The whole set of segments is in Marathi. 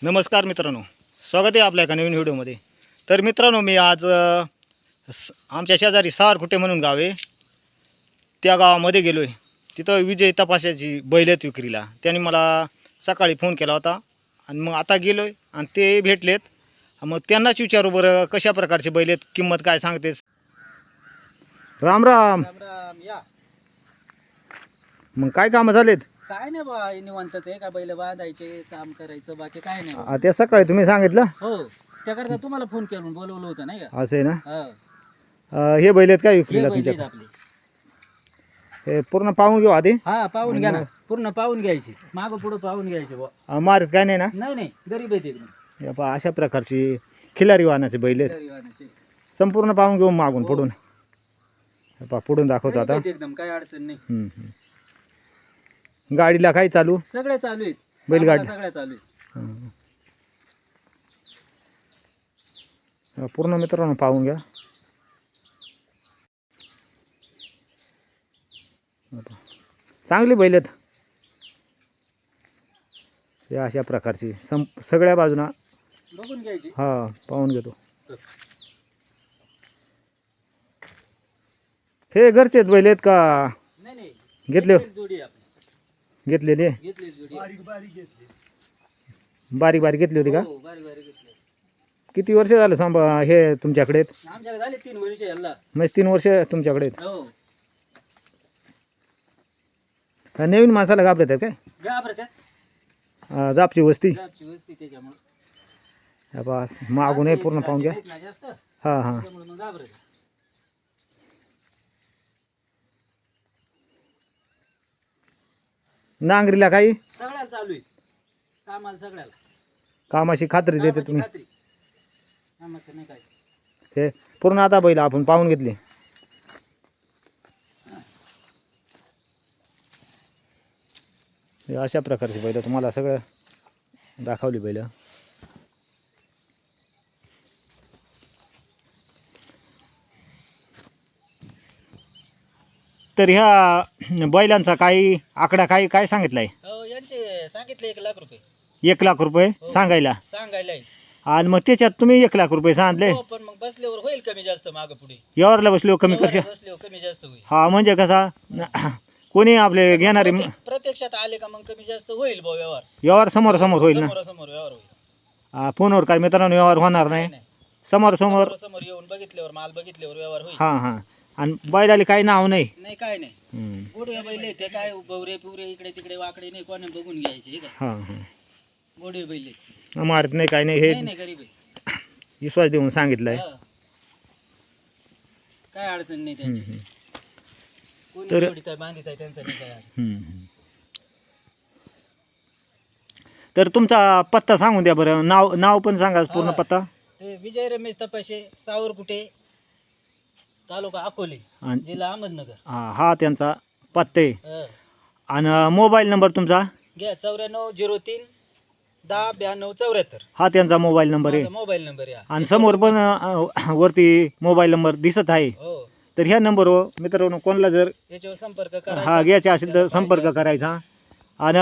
नमस्कार मित्रांनो, स्वागत आहे आपल्या एका नवीन व्हिडिओमध्ये. तर मित्रांनो, मी आज आमच्या शेजारी सारखुटे म्हणून गाव आहे, त्या गावामध्ये गेलो आहे. तिथं विजय तपासाची बैल आहेत विक्रीला. त्यांनी मला सकाळी फोन केला होता आणि मग आता गेलो आहे आणि ते भेटलेत. मग त्यांनाच विचारू बरं कशा प्रकारचे बैल आहेत, किंमत काय सांगतेस. राम राम. राम राम या. मग काय कामं झालेत? काय नाही बा, निवांतच आहे. का बैल बांधायचे, काम करायचं, बाकी काय नाही बा. ते सकाळी तुम्ही सांगितलं. हो, त्याकरता तुम्हाला फोन करून बोलवलं होतं नाही का? असं आहे ना. हो. हे बैल आहेत काय हे विक्रीला बैल आहेत तुमच्या? आपले. हे पूर्ण पाहून घेऊ आधी. हा, पाहून घ्या ना, पूर्ण पाहून घ्यायची, मागं पुढं पाहून घ्यायचे बा. मारत काय नाही ना. नाही नाही, गरीब आहेत एकदम. हे पहा, अशा प्रकारची खिलारी वाहनाचे बैल आहेत. गरिबाचे. संपूर्ण पाहून घेऊ मागून हो. पुढून. हे पहा, पुढून दाखवतो गरीब आता. आहेत एकदम, काय अडचण नाही. गाडीला काय चालू? सगळे चालू आहेत, बैलगाडी. आम्हाला सगळ्या चालू आहेत. पूर्ण मित्रांनो पाहून घ्या. हे पहा, चांगली बैल आहेत. हे अशा प्रकारची सगळ्या बाजूना बघून घ्यायची. हा पाहून घेतो. हे घरचे आहेत बैल आहेत का? नाही नाही, घेतले जोडी आहे आपली. घेतलेले घेतली जोडी. बारीक बारीक घेतली होती का? हो, बारी बारी घेतली. किती वर्ष झालं हे तुमच्याकडे आहेत? आमच्याकडे झाले 3 वर्ष याला. म्हणजे 3 वर्ष तुमच्याकडे आहेत. हो, नवीन माणसाला घाबरत आहेत काय? घाबरत आहेत. जापची वस्ती. जापची वस्ती त्याच्यामुळे. हा पहा, मागून हे पूर्ण पाहून घ्या. ना जास्त, हा हा. त्यामुळे मग घाबरत. नांगरीला काही सगळ्याला चालू आहे, कामाला सगळ्याला. कामाची खात्री देते कामाची तुम्ही. खात्री. कामाचं नाही काय. हे पूर्ण आता बैल आपण पाहून घेतली. हे अशा प्रकारची बैल तुम्हाला सगळं दाखवली बैल. तर ह्या बैलांचा काही आकडा काय काय सांगितलाय? हो, यांचे सांगितले 1 लाख रुपये. 1 लाख रुपये सांगायला. सांगायला आहे. आणि मग त्याच्यात तुम्ही 1 लाख रुपये सांगितले. हो, पण मग बसल्यावर होईल कमी जास्त, मागं पुढे. यावरला बसलो कमी करशे. बसल्यावर कमी जास्त होईल. हा म्हणजे कसा कोणी आपले घेणारे प्रत्यक्षात आले का मग कमी जास्त होईल भाऊ. व्यवहार यावर समोर समोर होईल ना. समोरासमोर व्यवहार होईल. फोनवर काय मित्रांनो व्यवहार होणार नाही. नाही, समोर समोर. समोर येऊन बघितल्यावर, माल बघितल्यावर व्यवहार होईल. हा हा. आणि बैलाला काही नाव नाही. नाही, काय नाही. गोडे बैल आहे ते, काय गवरे पिवरे इकडे तिकडे वाकडे नाही, कोणी बघून घ्यायचे. हे काय हा हा. गोडे बैल आहेत. मारत नाही काही नाही. नाही हे नाही, गरीब आहे. विश्वास देऊन सांगितलंय. हा. काय अडचण नाही त्यांची. कोणी तर- जोडीत आहे, बांधित आहे, त्यांचं नाही काय अडचण. तर तुमचा पत्ता सांगून द्या बरं. नाव नाव पण सांगा पूर्ण हा. पत्ता. ते विजय रमेश तपाशे, सावरकुटे, तालुका अकोले, आणि जिल्हा अहमदनगर. हा त्यांचा पत्ते. हा. आणि मोबाईल नंबर तुमचा घ्या 9403 10 92 74. हा त्यांचा मोबाईल नंबर आहे. माझा मोबाईल नंबर या. आणि समोर पण वरती मोबाईल नंबर दिसत आहे. हो, तर ह्या नंबरवर मित्रांनो कोणाला जर याच्यावर संपर्क करा. हा घ्यायचा असेल तर संपर्क करायचा. आणि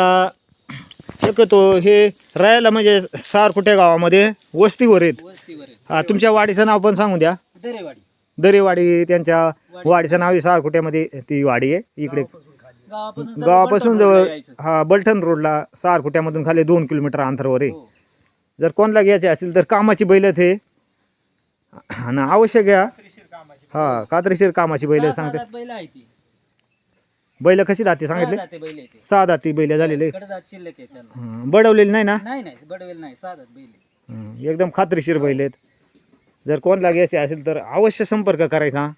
शक्यतो हे राहायला म्हणजे सारकुटे गावामध्ये वस्तीवर आहेत. वस्तीवर आहे. हा, तुमच्या वाडीचं नाव पण सांगून द्या. दरेवाडी. दरेवाडी त्यांच्या वाडीचं नाव आहे. सारकुट्यामध्ये ती वाडी आहे. इकडे गावापासून बलटण जवळ रोडला यायचं. हा बलठण रोडला सारकुट्यामधून खाली 2 किलोमीटर अंतरावर आहे. हो. जर कोणाला घ्यायचे असेल तर कामाची बैल हे आणि अवश्य घ्या. हा, कात्रीशीर कामाची बैल सहा सांगते. सात बैल आहे ती. बैल कशी दाती सांगितले? 6 दाते बैल आहे ते. 6 दाती बैल झालेले. कडदात शिल्लक आहे त्याला. बडवलेली नाही ना. नाही नाही, बडवेल नाही, 6 दात बैल आहे. एकदम खात्रीशीर बैल आहेत. जर कोणाला घ्यायचे असेल तर अवश्य संपर्क करायचा.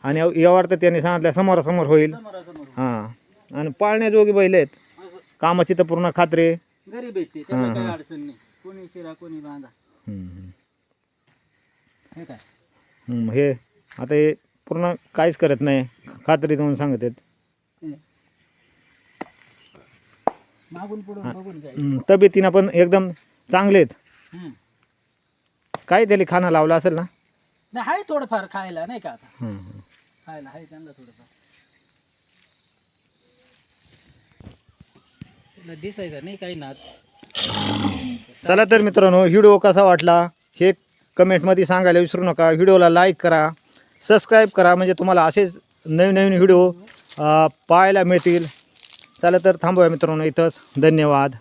आणि यावर तर त्यांनी सांगितलं समोरासमोर होईल. समोरासमोर. हां. आणि पाळण्याजोगी बैल आहेत. असं कामाची तर पूर्ण खात्री आहे. गरीब आहेत ते, त्याला काही अडचण नाही. कोणी शिरा, कोणी बांधा. हे काय हे आता हे पूर्ण काहीच करत नाही. खात्री देऊन सांगत आहेत. हे. मागून पुढून बघून जायचं. तब्येतीनं पण एकदम चांगले आहेत. हम्म. काय त्याला खाना लावला असेल ना. नाही, आहे थोडंफार खायला, नाही का आता. हं. खायला आहे त्यांना थोडंफार. दिसायचं नाही काही नाद. चला तर मित्रांनो, व्हिडिओ कसा वाटला हे कमेंटमध्ये सांगायला विसरू नका. व्हिडिओला लाईक करा, सबस्क्राईब करा, म्हणजे तुम्हाला असेच नवीन नवीन व्हिडिओ पाहायला मिळतील. चला तर थांबूया मित्रांनो इथंच. धन्यवाद.